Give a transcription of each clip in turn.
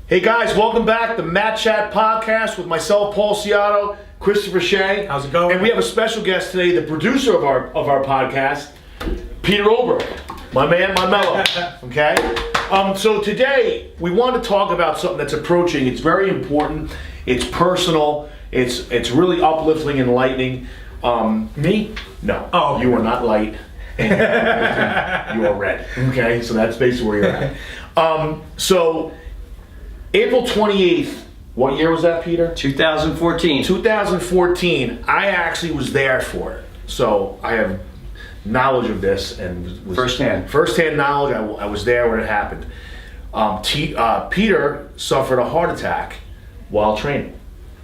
Hey guys, welcome back to Matt Chat Podcast with myself, Paul Ciotto, Christopher Shea. How's it going? And we have a special guest today, the producer of our podcast, Peter Oberc. My man, my mellow. Okay? So today, we want to talk about something that's approaching. It's very important. It's personal. It's really uplifting and enlightening. Me? No. Oh, okay. You are not light. And you are red. Okay? So that's basically where you're at. So, April 28th, what year was that, Peter? 2014. 2014. I actually was there for it. So I have knowledge of this and was firsthand knowledge. I was there when it happened. Peter suffered a heart attack while training.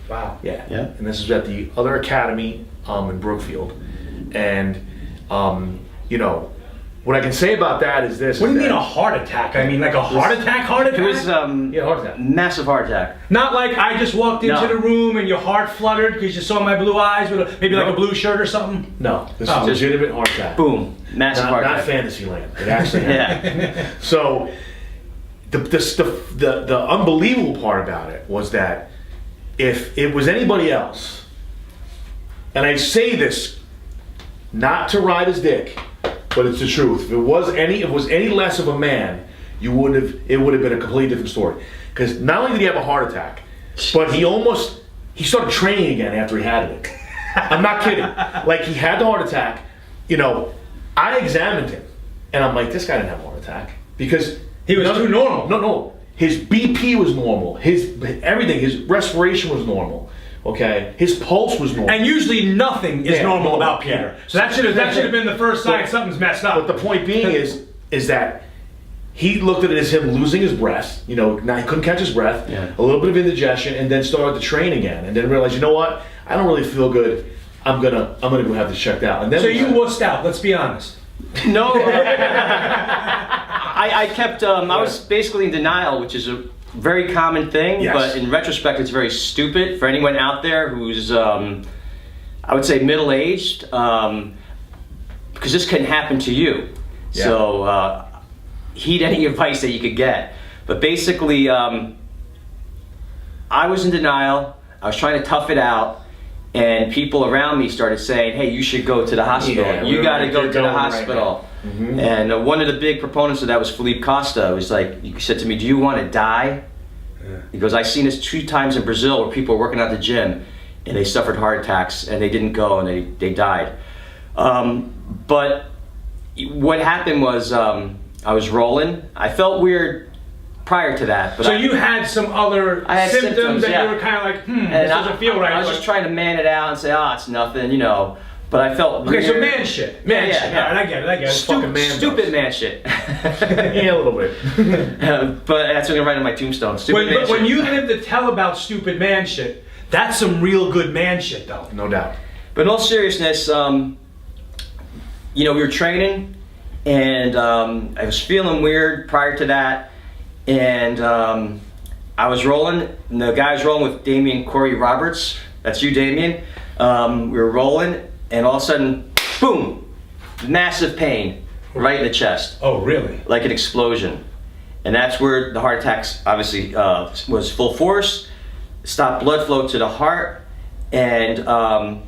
Wow. Yeah. Yeah. And this is at the other academy in Brookfield. And you know, what I can say about that is this. What do you mean a heart attack? I mean like a heart attack? It was yeah, heart attack. massive heart attack. Not like I just walked into the room and your heart fluttered because you saw my blue eyes with maybe like a blue shirt or something? No, this is a legitimate heart attack. Boom. Massive heart Not attack. Fantasyland. It actually happened. Yeah. So the unbelievable part about it was that if it was anybody else, and I say this not to ride his dick, but it's the truth. If it was any less of a man, it would have been a completely different story. Because not only did he have a heart attack, but he started training again after he had it. I'm not kidding. Like, he had the heart attack. You know, I examined him, and I'm like, this guy didn't have a heart attack because He was too normal. No, his BP was normal. His respiration was normal. Okay, his pulse was normal. And usually nothing is normal about Peter. Yeah. So that should have been the first sign something's messed up. But the point being is that he looked at it as him losing his breath. You know, now he couldn't catch his breath. Yeah. A little bit of indigestion, and then started to train again, and then realized, you know what? I don't really feel good. I'm gonna go have this checked out. And then So you wussed out. Let's be honest. No. I kept, I was basically in denial, which is a very common thing, Yes. but in retrospect, it's very stupid for anyone out there who's, I would say, middle-aged, because this can happen to you. Yeah. So heed any advice that you could get. But basically, I was in denial. I was trying to tough it out. And people around me started saying, hey, you should go to the hospital. Yeah, you got to go to the right hospital. now. Mm-hmm. And one of the big proponents of that was Felipe Costa. He was like, he said to me, do you want to die? Yeah. He goes, I've seen this 2 times in Brazil where people were working at the gym and they suffered heart attacks and they didn't go and they died. But what happened was I was rolling. I felt weird prior to that. But So you had some other I had symptoms that yeah. you were kind of like, and this doesn't feel right. I was just trying to man it out and say, it's nothing, you know. But I felt Okay, so weird. man shit. Man Yeah, shit. yeah. All right, I get it. Fucking man Stupid man shit. Yeah, a little bit. But that's what I'm writing on my tombstone. Stupid man But when shit. you live to tell about stupid man shit, that's some real good man shit, though. No doubt. But in all seriousness, you know, we were training, and I was feeling weird prior to that, and I was rolling, and the guy was rolling with Damian Corey Roberts. That's you, Damian. We were rolling, and all of a sudden, boom, massive pain right in the chest, Oh, really? like an explosion. And that's where the heart attacks obviously was full force, stopped blood flow to the heart, and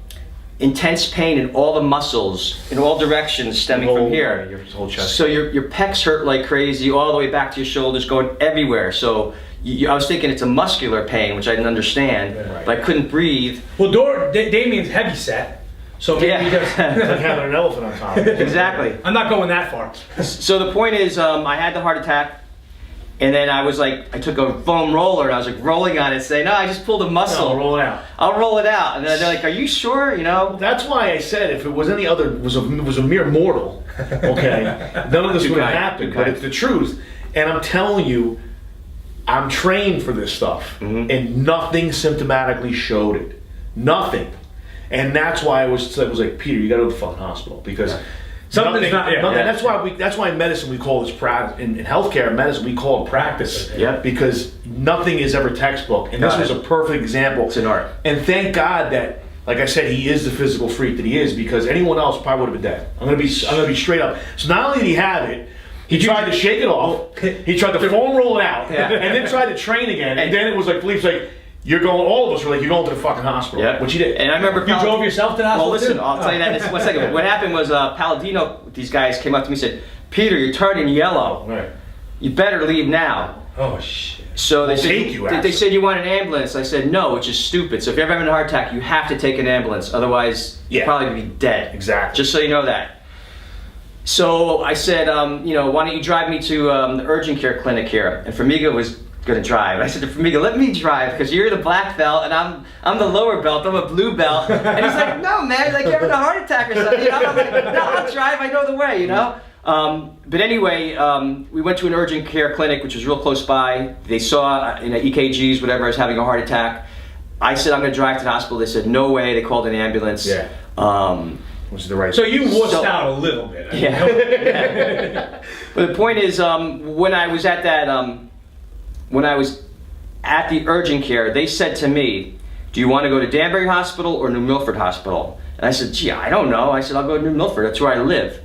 intense pain in all the muscles, in all directions stemming from here. Your whole chest. So your pecs hurt like crazy, all the way back to your shoulders, going everywhere. So I was thinking it's a muscular pain, which I didn't understand, Right. but I couldn't breathe. Well, Damien's heavy set, so maybe he does. It's like having an elephant on top of it. Exactly. I'm not going that far. So the point is, I had the heart attack, and then I was like, I took a foam roller and I was like rolling on it, saying, no, I just pulled a muscle. No, roll it out. I'll roll it out. And then they're like, are you sure? You know? That's why I said if it was any other, was a mere mortal, okay, none of this Too would have kind, happened. too But kind. it's the truth, and I'm telling you, I'm trained for this stuff, and nothing symptomatically showed it, nothing, and that's why I was like, Peter, you got to go to the fucking hospital because. Something's not. Yeah. Nothing. That's why in medicine we call this practice. In healthcare medicine we call it practice. Yeah. Because nothing is ever textbook, and this was a perfect example. It's an art. And thank God that, like I said, he is the physical freak that he is. Because anyone else probably would have been dead. I'm gonna be straight up. So not only did he have it, He tried to shake it off. He tried to foam roll it out, Yeah. and then tried to train again. And then it was like Philippe's like, "You're going." All of us were like, "You're going to the fucking hospital." Yeah. Which he did. And I remember You drove yourself to the hospital? Well, listen, too? I'll tell you that in just 1 second. What happened was Palladino, these guys came up to me and said, "Peter, you're turning yellow. Right. You better leave now." Oh shit. So they We'll said, take you, they actually. said, "You want an ambulance?" I said, "No," which is stupid. So if you're ever having a heart attack, you have to take an ambulance. Otherwise, Yeah. you'll probably be dead. Exactly. Just so you know that. So I said, why don't you drive me to the urgent care clinic here? And Formiga was going to drive. I said to Formiga, let me drive because you're the black belt and I'm the lower belt. I'm a blue belt. And he's like, no, man, like you're having a heart attack or something. You know? I'm like, no, I'll drive. I know the way, you know? But anyway, we went to an urgent care clinic, which was real close by. They saw EKGs, whatever, I was having a heart attack. I said, I'm going to drive to the hospital. They said, no way. They called an ambulance. Yeah. Which is the right. So you wussed out a little bit. I mean, Yeah. But the point is, when I was at that, when I was at the urgent care, they said to me, do you want to go to Danbury Hospital or New Milford Hospital? And I said, gee, I don't know. I said, I'll go to New Milford. That's where I live.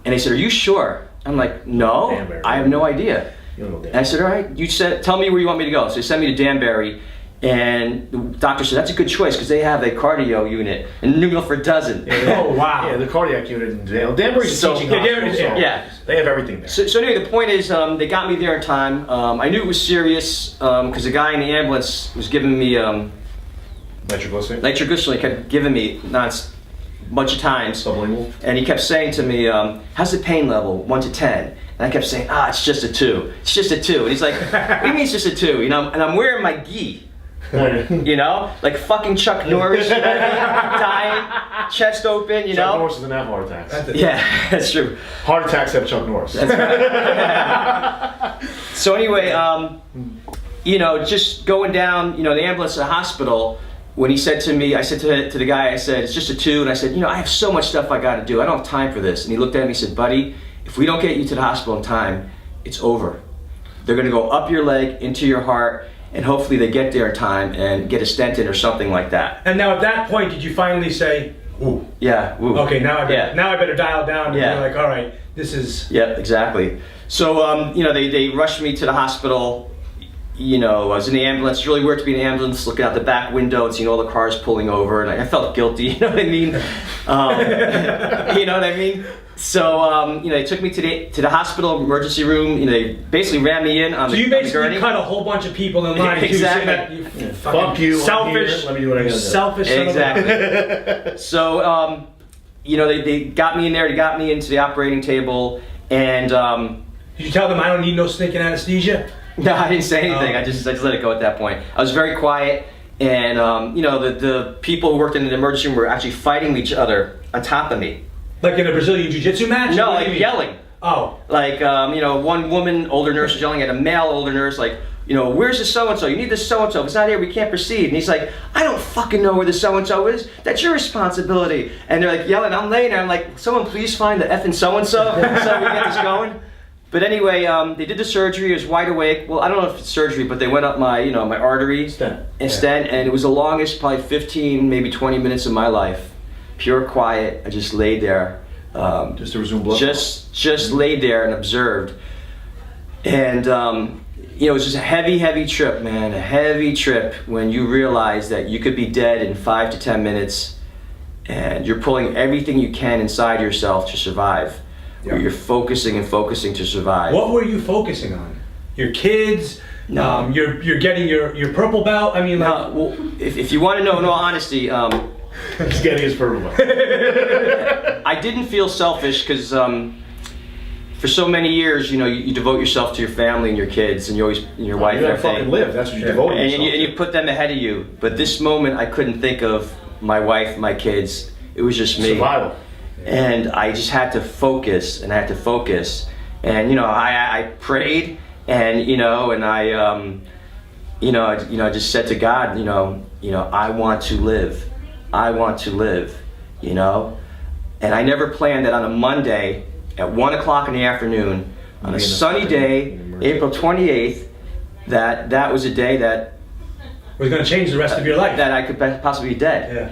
And they said, are you sure? I'm like, no, Danbury. I have no idea. You don't know And I said, all right, tell me where you want me to go. So they sent me to Danbury. And the doctor said, that's a good choice because they have a cardio unit and New Milford doesn't. Oh wow. Yeah, the cardiac unit in Danbury's a So- teaching Yeah, hospital, Danbury's- so yeah. they have everything there. So anyway, the point is, they got me there in time. I knew it was serious because the guy in the ambulance was giving me Nitroglycerin? nitroglycerin. He kept giving me a bunch of times, Sublingual? and he kept saying to me, "How's the pain level, 1 to 10?" And I kept saying, "It's just a 2. It's just a 2." And he's like, "What do you mean it's just a 2?" You know, and I'm wearing my gi. You know, like fucking Chuck Norris, you know what I mean? Dying, chest open, you Chuck know. Norris doesn't have heart attacks. That's it. Yeah, that's true. Heart attacks have Chuck Norris. So anyway, just going down, the ambulance to the hospital, when he said to me, I said to the guy, I said, it's just a 2. And I said, I have so much stuff I got to do. I don't have time for this. And he looked at me and said, buddy, if we don't get you to the hospital in time, it's over. They're going to go up your leg, into your heart, and hopefully they get there in time and get a stent in or something like that. And now at that point, did you finally say, ooh, Yeah. Woo. okay, now I better dial down and Yeah. be like, all right, this is... Yeah, exactly. So, they rushed me to the hospital. I was in the ambulance. It's really weird to be in the ambulance, looking out the back window and seeing all the cars pulling over, and I felt guilty. You know what I mean? You know what I mean? So, they took me to the hospital emergency room. They basically ran me in on So the you on the basically gurney. cut a whole bunch of people in line. Exactly. Too, so that Fuck you, I'm selfish. here, let me do what I gotta do. Selfish. son of a- Exactly. So, they got me in there. They got me into the operating table, and Did you tell them I don't need no stinking anesthesia? no, I didn't say anything. Oh. I just let it go at that point. I was very quiet, and the people who worked in the emergency room were actually fighting each other on top of me. Like in a Brazilian jiu-jitsu match? No, What do like you mean? yelling. Oh. Like, one woman, older nurse, was yelling at a male older nurse, like, where's the so-and-so? You need this so-and-so. If it's not here, we can't proceed. And he's like, I don't fucking know where the so-and-so is. That's your responsibility. And they're like yelling. I'm laying there. I'm like, someone please find the effing so-and-so so we get this going. But anyway, they did the surgery. I was wide awake. Well, I don't know if it's surgery, but they went up my, my artery Stent. and stent, and it was the longest, probably 15, maybe 20 minutes of my life. Pure quiet. I just laid there. Just to resume blood. Just laid there and observed. And, it was just a heavy trip, man. A heavy trip when you realize that you could be dead in 5 to 10 minutes and you're pulling everything you can inside yourself to survive. Yeah. Or you're focusing to survive. What were you focusing on? Your kids? No. You're getting your purple belt? I mean, like... Now, well, if you want to know, in all honesty, He's getting his purple belt. I didn't feel selfish because for so many years, you devote yourself to your family and your kids and your wife You and gotta everything. fucking live. That's what you devote And yourself you put them ahead of you. But this moment, I couldn't think of my wife, my kids. It was just me. Survival. And I just had to focus, and And I prayed, and and I just said to God, I want to live. I want to live. And I never planned that on a Monday at 1 o'clock in the afternoon, on a sunny day, April 28th, that was a day that was going to change the rest of your life. that I could possibly be dead. Yeah.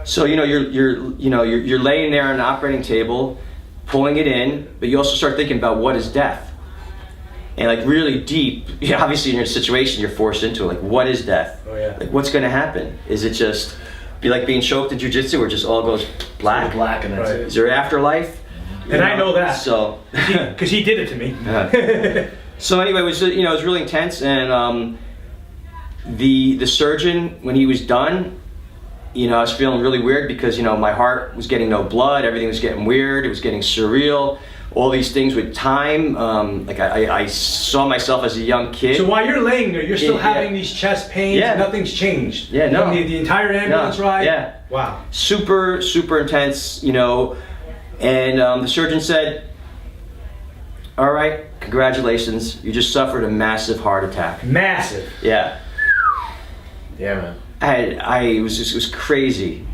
So you're laying there on an operating table, pulling it in, but you also start thinking about what is death. And like really deep, obviously in your situation, you're forced into it. Like, what is death? Oh, yeah. Like, what's going to happen? Is it just be like being choked in jiu-jitsu where it just all goes black? Black and that's Right. it. Is there an afterlife? And I know that. So, Because he did it to me. so anyway, it was, it was really intense. And the surgeon, when he was done, I was feeling really weird because, my heart was getting no blood, everything was getting weird, it was getting surreal, all these things with time. Like I saw myself as a young kid. So while you're laying there, you're still Yeah. having these chest pains, Yeah. and nothing's changed. Yeah, no. From the entire ambulance No. ride? Yeah. Wow. Super, super intense, and the surgeon said, all right, congratulations, you just suffered a massive heart attack. Massive. Yeah. Yeah, man. It was crazy,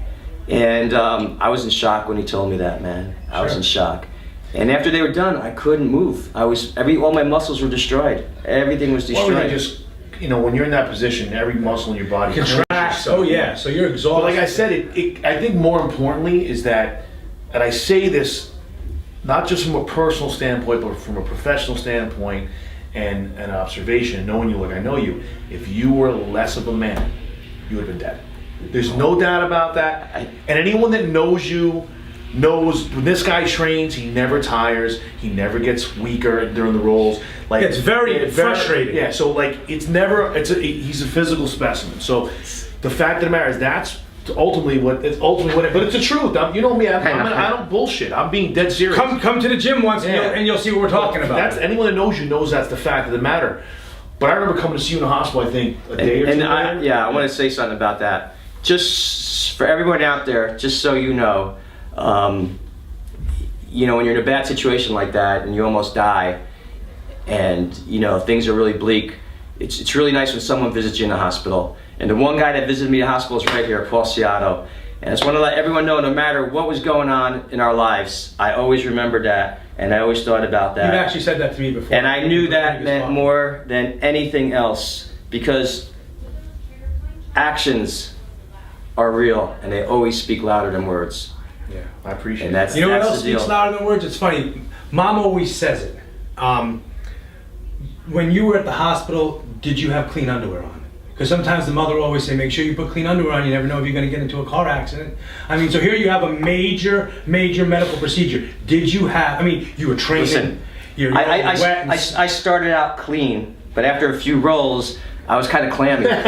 and I was in shock when he told me that, man. I was in shock, and after they were done, I couldn't move. All my muscles were destroyed. Everything was destroyed. Well, just when you're in that position, every muscle in your body Contracts. Oh yeah. So you're exhausted. But like I said, I think more importantly is that, and I say this not just from a personal standpoint, but from a professional standpoint and an observation, knowing you like I know you. If you were less of a man, you would have been dead. There's no doubt about that. And anyone that knows you knows when this guy trains, he never tires, he never gets weaker during the rolls. Like it's very frustrating. Yeah, so like he's a physical specimen. So the fact of the matter is that's ultimately what it, but it's the truth. You know me, I don't bullshit. I'm being dead serious. Come to the gym once and you'll see what we're talking about. That's anyone that knows you knows that's the fact of the matter. But I remember coming to see you in the hospital, I think, a day or two later. I want to say something about that. Just for everyone out there, just so you know, when you're in a bad situation like that and you almost die, and things are really bleak, it's really nice when someone visits you in the hospital. And the one guy that visited me in the hospital is right here, Paul Ciato. And I just want to let everyone know, no matter what was going on in our lives, I always remembered that, and I always thought about that. You've actually said that to me before. And I knew that meant more than anything else, because actions are real, and they always speak louder than words. Yeah, I appreciate And that. that's You know what that's else the deal. speaks louder than words? It's funny. Mom always says it. When you were at the hospital, did you have clean underwear on? Because sometimes the mother will always say, make sure you put clean underwear on. You never know if you're going to get into a car accident. So here you have a major medical procedure. Did you have, you were training. Listen, You're wet. And I started out clean, but after a few rolls, I was kind of clammy. But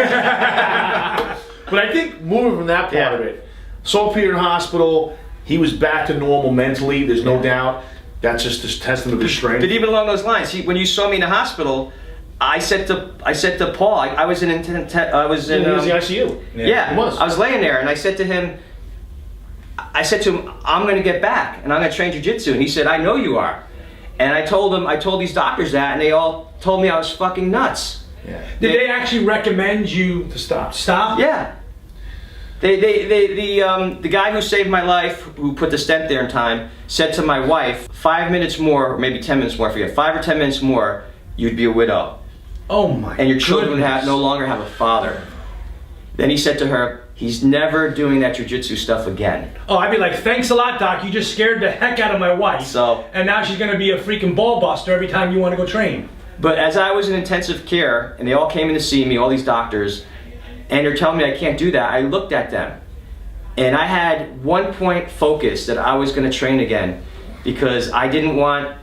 I think moving from that part of it, saw Peter in the hospital, he was back to normal mentally, there's no doubt. That's just a testament of his strength. But even along those lines, when you saw me in the hospital, I said to Paul, I was in he was in the ICU. Yeah, He was. I was laying there, and I said to him, I'm going to get back, and I'm going to train jiu-jitsu. And he said, I know you are. And I told these doctors that, and they all told me I was fucking nuts. Yeah. did they actually recommend you To stop. stop? Yeah. The guy who saved my life, who put the stent there in time, said to my wife, 5 minutes more, or maybe 10 minutes more, I forget, 5 or 10 minutes more, you'd be a widow. Oh my And your children would goodness. no longer have a father. Then he said to her, he's never doing that jiu-jitsu stuff again. Oh, I'd be like, thanks a lot, Doc. You just scared the heck out of my wife. So- and now she's going to be a freaking ball buster every time you want to go train. But as I was in intensive care, and they all came in to see me, all these doctors, and they're telling me I can't do that, I looked at them. And I had one point focus that I was going to train again, because I didn't want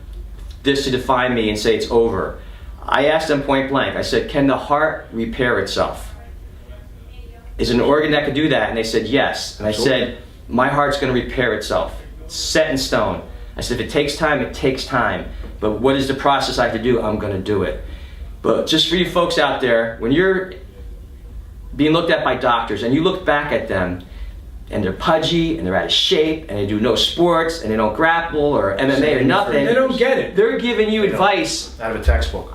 this to define me and say it's over. I asked them point blank, I said, can the heart repair itself? Is an organ that could do that? And they said yes. And I said, my heart's going to repair itself. It's set in stone. I said, if it takes time, it takes time. But what is the process I have to do? I'm going to do it. But just for you folks out there, when you're being looked at by doctors and you look back at them and they're pudgy and they're out of shape and they do no sports and they don't grapple or MMA or nothing, They don't get it. they're giving you advice Out of a textbook.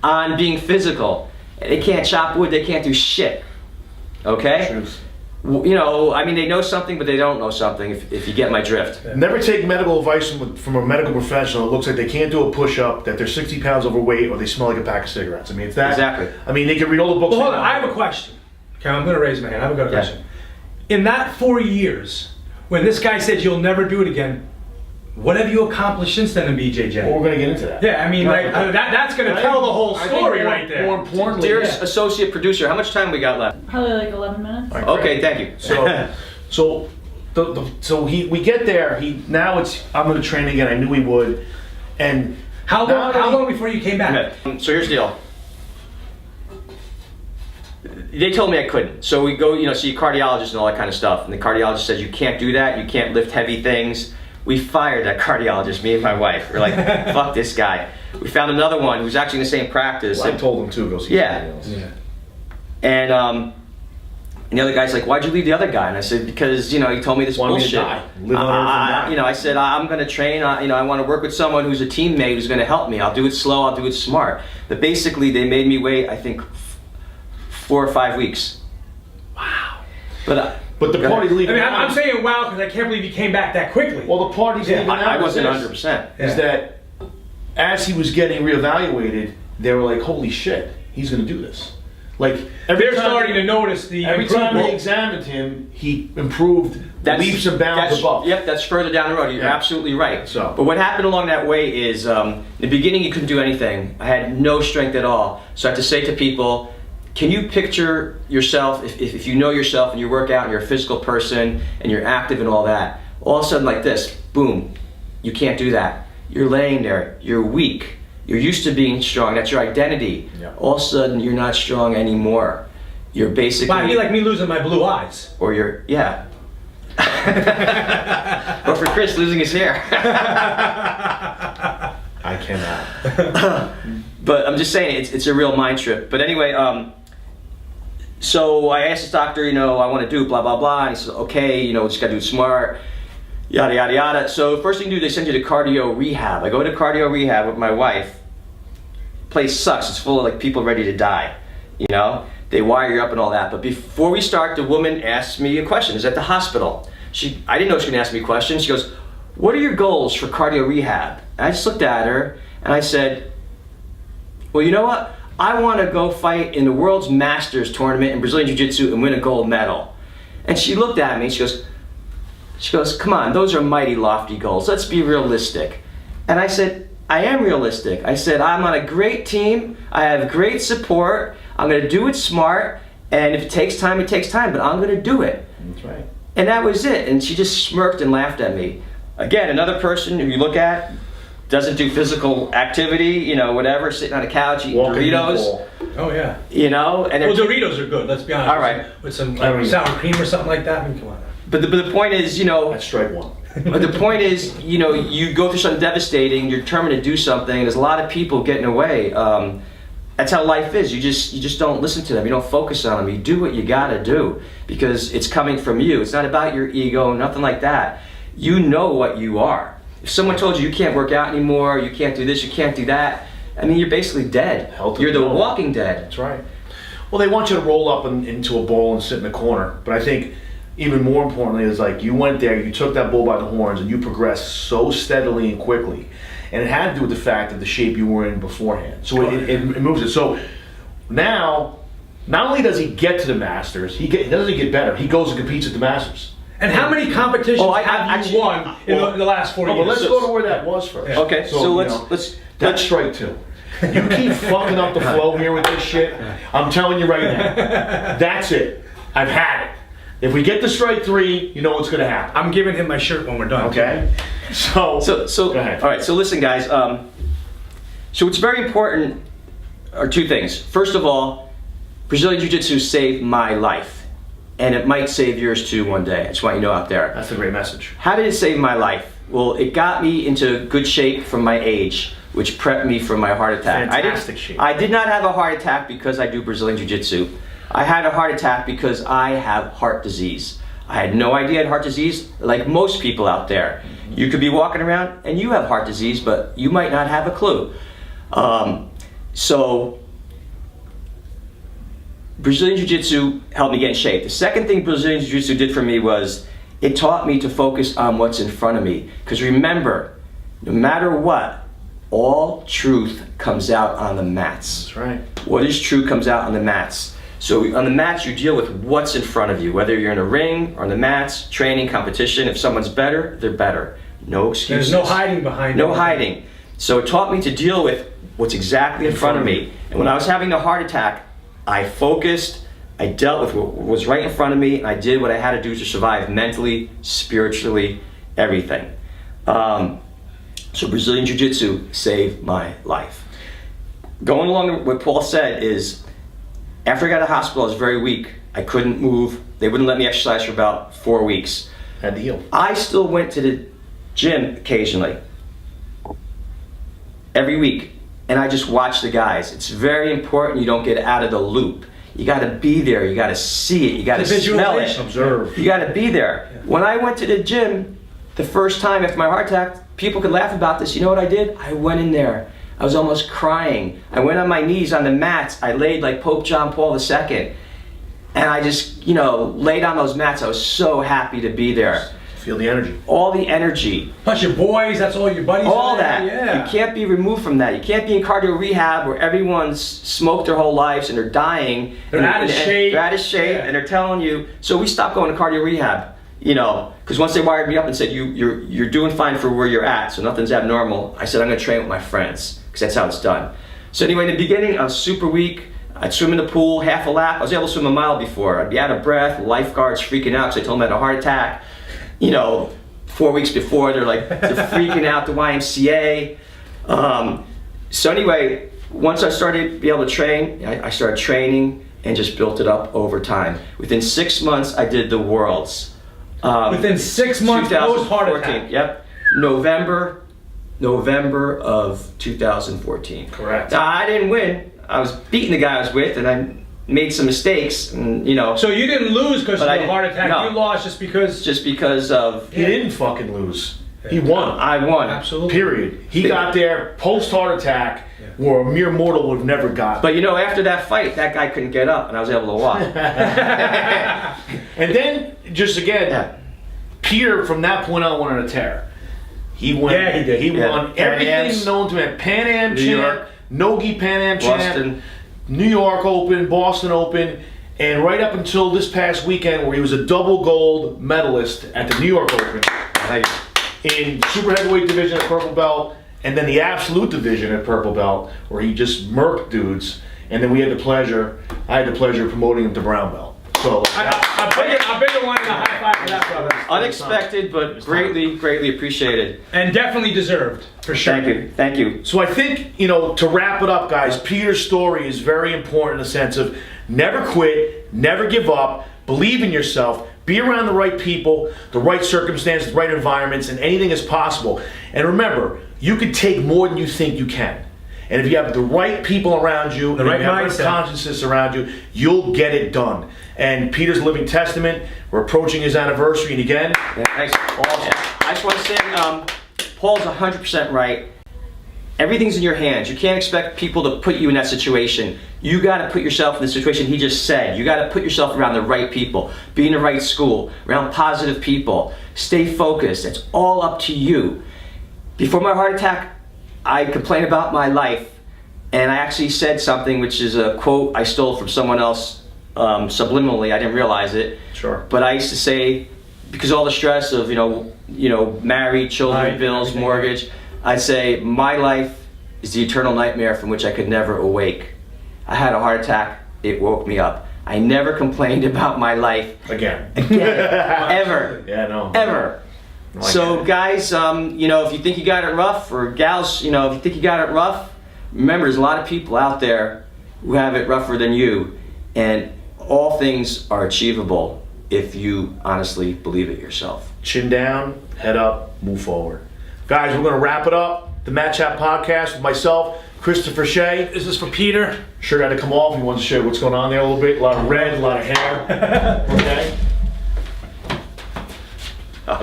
on being physical. They can't chop wood, they can't do shit. Okay? Truth. They know something, but they don't know something, if you get my drift. Never take medical advice from a medical professional that looks like they can't do a push-up, that they're 60 pounds overweight, or they smell like a pack of cigarettes. It's that. Exactly. They can read all the books. Well, hold on. I have a question. Okay, I'm going to raise my hand. I have a question. In that 4 years, when this guy said you'll never do it again, What have you accomplished since then in BJJ? Well, we're gonna get into that. Yeah, I mean, like, that's going to tell the whole I think story right there. More importantly, Dear associate producer, how much time we got left? Probably like 11 minutes. All right, Okay, great. thank you. We get there. I'm gonna train again. I knew he would, and How long before you came back? Okay, so here's the deal. They told me I couldn't. So we go, see a cardiologist and all that kind of stuff. And the cardiologist says, you can't do that. You can't lift heavy things. We fired that cardiologist, me and my wife. We're like, fuck this guy. We found another one who was actually in the same practice. well, I told him to go see Yeah. somebody else. Yeah. And the other guy's like, why'd you leave the other guy? And I said, because, he told me this Wanted me to bullshit. die. Live on earth and die. I said, I'm going to train. I want to work with someone who's a teammate who's going to help me. I'll do it slow. I'll do it smart. But basically, they made me wait, I think, 4 or 5 weeks. Wow. But the go party's ahead. leaving. I mean, I'm out. saying wow because I can't believe he came back that quickly. Well, the party's Yeah, leaving out. I wasn't is 100%. Is that as he was getting reevaluated, they were like, "Holy shit, he's going to do this!" Like they're starting to notice the every time they improvement. examined him, he improved leaps and bounds above. Yep, that's further down the road. You're Yeah. absolutely right. So- but what happened along that way is, in the beginning, you couldn't do anything. I had no strength at all. So I had to say to people, can you picture yourself, if you know yourself and you work out and you're a physical person and you're active and all that, all of a sudden like this, boom, you can't do that. You're laying there, you're weak. You're used to being strong, that's your identity. Yeah. All of a sudden, you're not strong anymore. You're basically... Wow, you like me losing my blue eyes. Or you're, yeah. Or for Chris losing his hair. I cannot. But I'm just saying, it's a real mind trip. But anyway, so I asked this doctor, I want to do blah, blah, blah. And he said, okay, just got to do it smart, yada, yada, yada. So first thing you do, they send you to cardio rehab. I go to cardio rehab with my wife. Place sucks. It's full of like people ready to die. They wire you up and all that. But before we start, the woman asked me a question. It's at the hospital. I didn't know she was going to ask me questions. She goes, what are your goals for cardio rehab? And I just looked at her and I said, well, you know what? I want to go fight in the World's Masters tournament in Brazilian Jiu-Jitsu and win a gold medal. And she looked at me and she goes, come on, those are mighty lofty goals. Let's be realistic. And I said, I am realistic. I said, I'm on a great team. I have great support. I'm going to do it smart. And if it takes time, it takes time, but I'm going to do it. That's right. And that was it. And she just smirked and laughed at me. Again, another person who you look at, doesn't do physical activity, whatever, sitting on a couch eating Walking Doritos, people. Oh yeah. and Well, Doritos are good. Let's be honest. All right. With some I mean- sour cream or something like that. I mean, come on. but the point is, That's strike one. but the point is, you go through something devastating, you're determined to do something, there's a lot of people getting away. That's how life is. You just don't listen to them. You don't focus on them. You do what you gotta do because it's coming from you. It's not about your ego, nothing like that. You know what you are. If someone told you can't work out anymore, you can't do this, you can't do that, I mean, you're basically dead. Hell to You're the the bone. walking dead. That's right. Well, they want you to roll up into a bowl and sit in the corner. But I think even more importantly is like you went there, you took that bull by the horns, and you progressed so steadily and quickly. And it had to do with the fact of the shape you were in beforehand. So it moves it. So now, not only does he get to the Masters, he doesn't get better. He goes and competes at the Masters. And how many competitions Oh, I have you actually- won in the last 4 Oh, years? but let's go to where that was first. Yeah. Okay, so let's That's strike two. You keep fucking up the flow here with this shit. I'm telling you right now. That's it. I've had it. If we get to strike three, you know what's going to happen. I'm giving him my shirt when we're done. Okay? So go ahead. All right, so listen, guys. So what's very important are two things. First of all, Brazilian Jiu-Jitsu saved my life, and it might save yours too one day. I just want you to know out there. That's a great message. How did it save my life? Well, it got me into good shape from my age, which prepped me for my heart attack. Fantastic shape. I did not have a heart attack because I do Brazilian Jiu-Jitsu. I had a heart attack because I have heart disease. I had no idea I had heart disease, like most people out there. You could be walking around and you have heart disease, but you might not have a clue. So Brazilian Jiu-Jitsu helped me get in shape. The second thing Brazilian Jiu-Jitsu did for me was it taught me to focus on what's in front of me. Because remember, no matter what, all truth comes out on the mats. That's right. What is true comes out on the mats. So on the mats, you deal with what's in front of you, whether you're in a ring or on the mats, training, competition. If someone's better, they're better. no excuses. There's no hiding behind No it. hiding. So it taught me to deal with what's exactly in front of me. And when I was having the heart attack, I focused, I dealt with what was right in front of me, and I did what I had to do to survive mentally, spiritually, everything. So Brazilian Jiu-Jitsu saved my life. Going along with what Paul said is, after I got out of the hospital, I was very weak. I couldn't move. They wouldn't let me exercise for about 4 weeks. Had to heal. I still went to the gym occasionally, every week, and I just watched the guys. It's very important you don't get out of the loop. You got to be there. You got to see it. You got to smell it. Observe. You got to be there. When I went to the gym the first time after my heart attack, people could laugh about this. You know what I did? I went in there. I was almost crying. I went on my knees on the mats. I laid like Pope John Paul II. And I just, laid on those mats. I was so happy to be there. Feel the energy. All the energy. Plus your boys, that's all your buddies. All are there. that. Yeah. You can't be removed from that. You can't be in cardio rehab where everyone's smoked their whole lives and they're dying. They're out of shape. They're out of shape, Yeah. and they're telling you. So we stopped going to cardio rehab. Because once they wired me up and said you're doing fine for where you're at, so nothing's abnormal. I said I'm going to train with my friends because that's how it's done. So anyway, in the beginning I was super weak. I'd swim in the pool half a lap. I was able to swim a mile before. I'd be out of breath. Lifeguards freaking out because I told them I had a heart attack. 4 weeks before, they're freaking out, the YMCA. So anyway, once I started to be able to train, I started training and just built it up over time. Within 6 months, I did the Worlds. Within 6 months, post heart 2014. attack. Yep. November of 2014. Correct. Now, I didn't win. I was beating the guy I was with, and I made some mistakes, and So you didn't lose because of But I the didn't- heart attack. no. You lost just because of He didn't fucking lose. He won. I won. Absolutely. Period. He got there post heart attack where a mere mortal would have never got. But after that fight, that guy couldn't get up, and I was able to walk. And then, just again, Yeah. Peter from that point on went on a tear. He won. Yeah, he did. He Yeah. won Pan everything Ams. known to him. Pan Am New champ, York. Nogi Pan Am champ, Boston. New York Open, Boston Open, and right up until this past weekend, where he was a double gold medalist at the New York Open in super heavyweight division at purple belt, and then the absolute division at purple belt, where he just murked dudes. And then I had the pleasure of promoting him to brown belt. So a bigger one and a high five for that, brother. Unexpected, but greatly appreciated. And definitely deserved, for sure. Thank you. So I think, to wrap it up, guys, Peter's story is very important in the sense of never quit, never give up, believe in yourself, be around the right people, the right circumstances, the right environments, and anything is possible. And remember, you can take more than you think you can. And if you have the right people around you, and right if you have mindset. consciousness around you, you'll get it done. And Peter's a living testament. We're approaching his anniversary, and again, Yeah, thanks. Awesome. I just want to say, Paul's 100% right. Everything's in your hands. You can't expect people to put you in that situation. You got to put yourself in the situation he just said. You got to put yourself around the right people. Be in the right school, around positive people. Stay focused. It's all up to you. Before my heart attack, I complained about my life, and I actually said something, which is a quote I stole from someone else subliminally. I didn't realize it. Sure. But I used to say, because all the stress of married, children, Right, bills, everything. mortgage, I'd say my life is the eternal nightmare from which I could never awake. I had a heart attack. It woke me up. I never complained about my life again. ever. Yeah, no. Ever. I So get it. guys, if you think you got it rough, or gals, if you think you got it rough, remember there's a lot of people out there who have it rougher than you, and all things are achievable if you honestly believe it yourself. Chin down, head up, move forward. Guys, we're going to wrap it up. The Matt Chat Podcast with myself, Christopher Shea. This is for Peter. Shirt had to come off. He wants to show what's going on there a little bit. A lot of red, a lot of hair. Okay.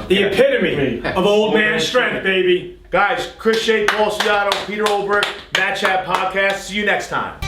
The epitome of old man strength, baby. Guys, Chris Shea, Paul Ciato, Peter Oberc, Matt Chat Podcast. See you next time.